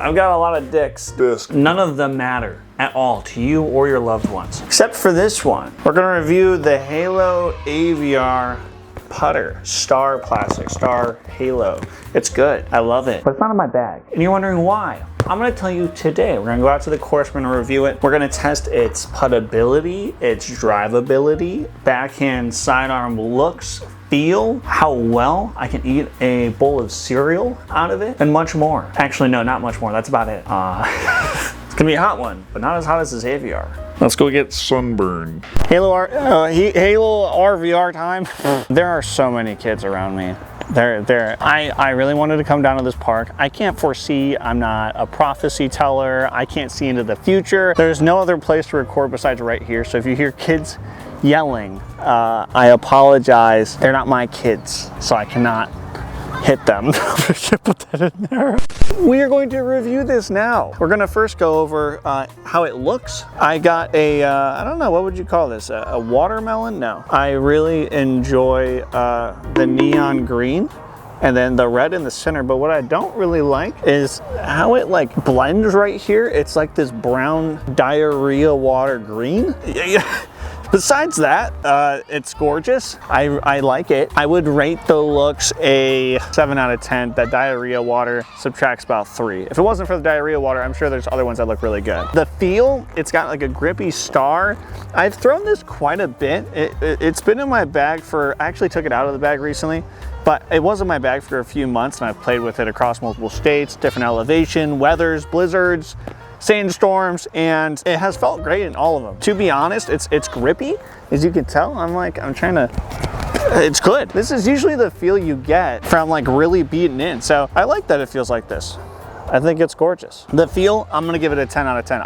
I've got a lot of discs. None of them matter at all to you or your loved ones. Except for this one. We're gonna review the Halo Aviar putter, Star Plastic, Star Halo. It's good, I love it, but it's not in my bag. And you're wondering why? I'm gonna tell you today. We're gonna go out to the course, we're gonna review it. We're gonna test its puttability, its drivability, backhand sidearm looks, feel, how well I can eat a bowl of cereal out of it, and much more. Actually, no, not much more, that's about it. It's gonna be a hot one, but not as hot as this Aviar. Let's go get sunburned. Halo RVR time. There are so many kids around me. I really wanted to come down to this park. I can't foresee, I'm not a prophecy teller. I can't see into the future. There's no other place to record besides right here. So if you hear kids yelling, I apologize. They're not my kids, so I cannot hit them. Put that in there. We are going to review this now. We're gonna first go over how it looks. I got a, I don't know, what would you call this? A watermelon? No. I really enjoy the neon green and then the red in the center, but what I don't really like is how it like blends right here. It's like this brown diarrhea water green. Besides that, it's gorgeous. I like it. I would rate the looks a 7 out of 10. That diarrhea water subtracts about 3. If it wasn't for the diarrhea water, I'm sure there's other ones that look really good. The feel, it's got like a grippy star. I've thrown this quite a bit. It's been in my bag for, I actually took it out of the bag recently, but it was in my bag for a few months and I've played with it across multiple states, different elevation, weathers, blizzards, sandstorms, and it has felt great in all of them. To be honest, it's grippy, as you can tell. I'm trying to, it's good. This is usually the feel you get from like really beaten in. So I like that it feels like this. I think it's gorgeous. The feel, I'm gonna give it a 10 out of 10.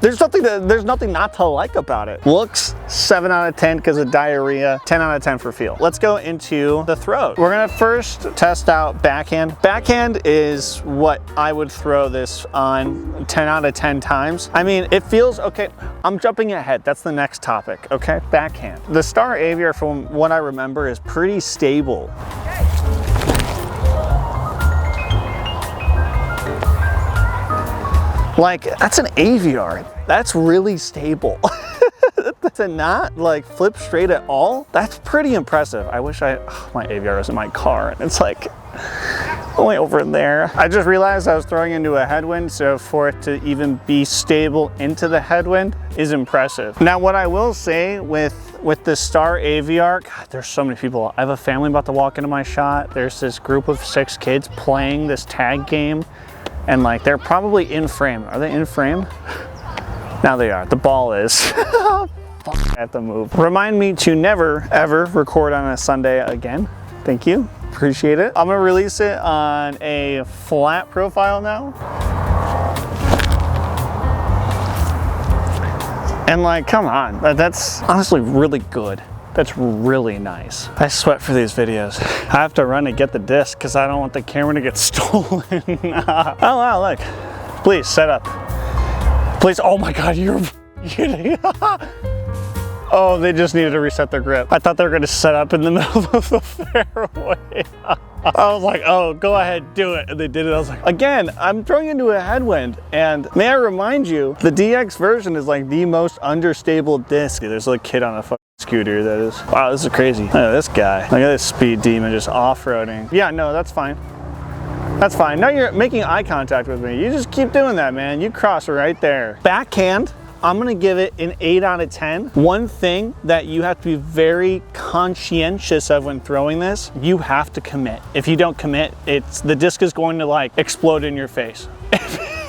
There's nothing not to like about it. Looks, 7 out of 10 because of diarrhea, 10 out of 10 for feel. Let's go into the throw. We're gonna first test out backhand. Backhand is what I would throw this on 10 out of 10 times. I mean, it feels, okay, I'm jumping ahead. That's the next topic, okay? Backhand. The Star Aviar, from what I remember, is pretty stable. Like, that's an Aviar. That's really stable. To not like flip straight at all, that's pretty impressive. I wish my Aviar was in my car and it's like way over there. I just realized I was throwing into a headwind, so for it to even be stable into the headwind is impressive. Now, what I will say with the Star Aviar, God, there's so many people. I have a family about to walk into my shot. There's this group of 6 kids playing this tag game. And like, they're probably in frame. Are they in frame? Now they are. The ball is. Fuck, I have to move. Remind me to never, ever record on a Sunday again. Thank you. Appreciate it. I'm gonna release it on a flat profile now. And like, come on. That's honestly really good. That's really nice. I sweat for these videos. I have to run and get the disc because I don't want the camera to get stolen. Oh wow, look. Please set up. Please, oh my God, you're kidding. Oh, they just needed to reset their grip. I thought they were gonna set up in the middle of the fairway. I was like, oh, go ahead, do it. And they did it. I was like, again, I'm throwing into a headwind. And may I remind you, the DX version is like the most understable disc. There's a kid on a fucking scooter that is, wow, this is crazy. Look at this guy. Look at this speed demon just off-roading. Yeah, no, that's fine. That's fine. Now you're making eye contact with me. You just keep doing that, man. You cross right there. Backhand, I'm gonna give it an 8 out of 10. One thing that you have to be very conscientious of when throwing this, you have to commit. If you don't commit, the disc is going to like explode in your face.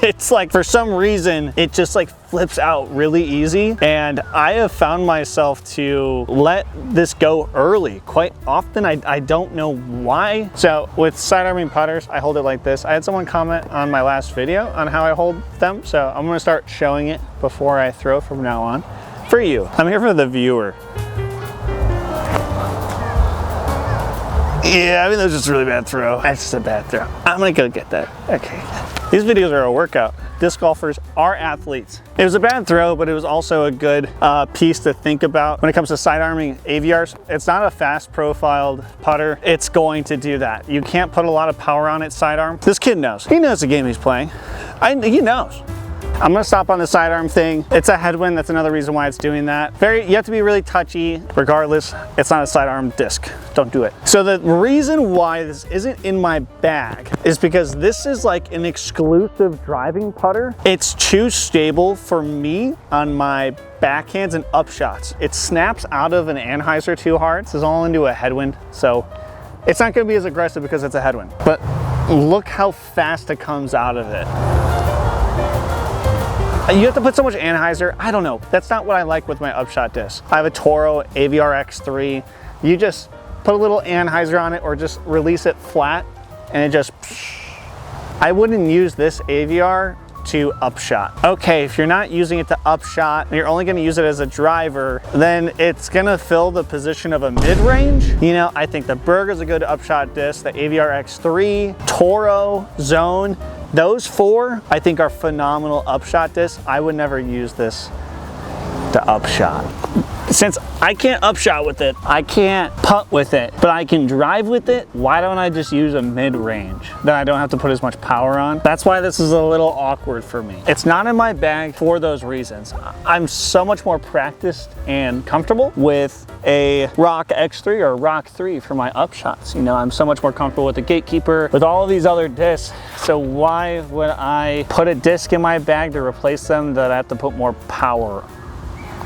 It's like, for some reason, it just like flips out really easy. And I have found myself to let this go early quite often. I don't know why. So with sidearming putters, I hold it like this. I had someone comment on my last video on how I hold them. So I'm gonna start showing it before I throw from now on. For you, I'm here for the viewer. Yeah, I mean, that was just a really bad throw. That's just a bad throw. I'm gonna go get that. Okay. These videos are a workout. Disc golfers are athletes. It was a bad throw, but it was also a good piece to think about when it comes to sidearming Aviars. It's not a fast profiled putter. It's going to do that. You can't put a lot of power on it sidearm. This kid knows. He knows the game he's playing. He knows. I'm gonna stop on the sidearm thing. It's a headwind, that's another reason why it's doing that. You have to be really touchy. Regardless, it's not a sidearm disc. Don't do it. So the reason why this isn't in my bag is because this is like an exclusive driving putter. It's too stable for me on my backhands and upshots. It snaps out of an anhyzer too hard. This is all into a headwind, so it's not gonna be as aggressive because it's a headwind. But look how fast it comes out of it. You have to put so much anhyzer. I don't know. That's not what I like with my upshot disc. I have a Toro Aviar X3. You just put a little anhyzer on it or just release it flat and it just, I wouldn't use this Aviar to upshot. Okay, if you're not using it to upshot, and you're only gonna use it as a driver, then it's gonna fill the position of a mid-range. You know, I think the Berger's a good upshot disc, the Aviar X3, Toro, Zone, those four I think are phenomenal upshot discs. I would never use this to upshot. Since I can't upshot with it, I can't putt with it, but I can drive with it, why don't I just use a mid-range that I don't have to put as much power on? That's why this is a little awkward for me. It's not in my bag for those reasons. I'm so much more practiced and comfortable with a Rock X3 or Rock 3 for my upshots. You know, I'm so much more comfortable with the Gatekeeper, with all of these other discs. So why would I put a disc in my bag to replace them that I have to put more power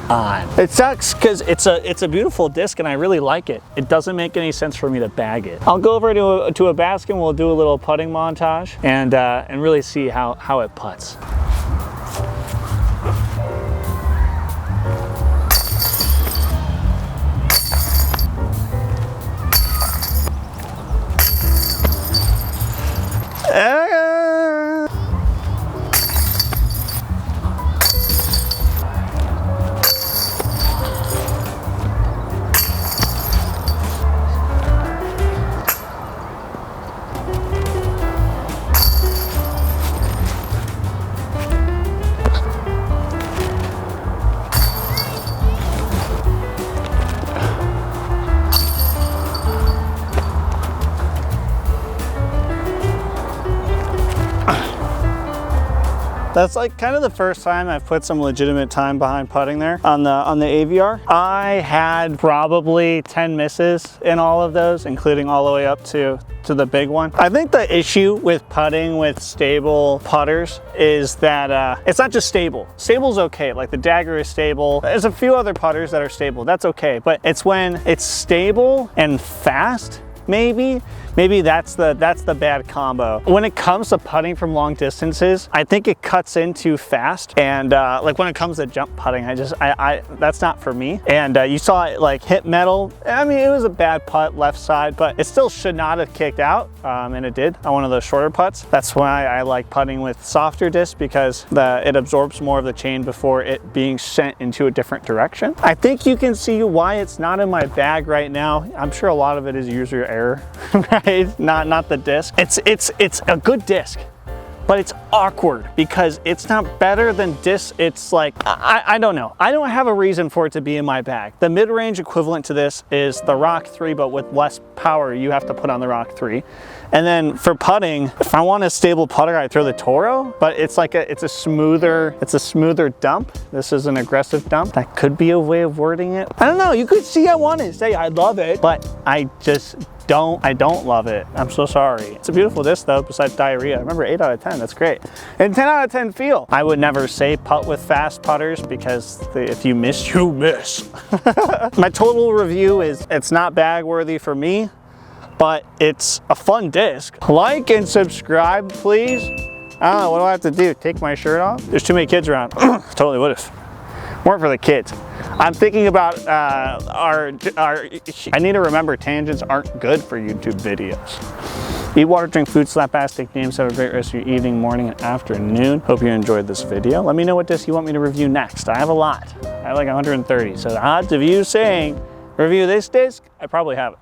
on? It sucks because it's a beautiful disc and I really like it. It doesn't make any sense for me to bag it. I'll go over to a basket and we'll do a little putting montage and really see how it putts. That's like kind of the first time I've put some legitimate time behind putting there on the Aviar. I had probably 10 misses in all of those, including all the way up to the big one. I think the issue with putting with stable putters is that it's not just stable. Stable's okay, like the Dagger is stable. There's a few other putters that are stable, that's okay. But it's when it's stable and fast, maybe that's the bad combo. When it comes to putting from long distances, I think it cuts in too fast. And like when it comes to jump putting, that's not for me. And you saw it like hit metal. I mean, it was a bad putt left side, but it still should not have kicked out. And it did on one of those shorter putts. That's why I like putting with softer discs, because it absorbs more of the chain before it being sent into a different direction. I think you can see why it's not in my bag right now. I'm sure a lot of it is user error, right? Not the disc. It's a good disc, but it's awkward because it's not better than disc. It's like, I don't know. I don't have a reason for it to be in my bag. The mid-range equivalent to this is the Rock 3, but with less power you have to put on the Rock 3. And then for putting, if I want a stable putter, I throw the Toro, but it's like it's a smoother dump. This is an aggressive dump. That could be a way of wording it. I don't know. You could see I want to say I love it, but I don't love it. I'm so sorry. It's a beautiful disc though, besides diarrhea. Remember, 8 out of 10, that's great. And 10 out of 10 feel. I would never say putt with fast putters because if you miss, you miss. My total review is it's not bag worthy for me, but it's a fun disc. Like and subscribe, please. I don't know, what do I have to do? Take my shirt off? There's too many kids around. Totally would have. Weren't for the kids. I'm thinking about I need to remember tangents aren't good for YouTube videos. Eat water, drink food, slap ass, take names, have a great rest of your evening, morning, and afternoon. Hope you enjoyed this video. Let me know what disc you want me to review next. I have a lot. I have like 130, so the odds of you saying review this disc, I probably have it.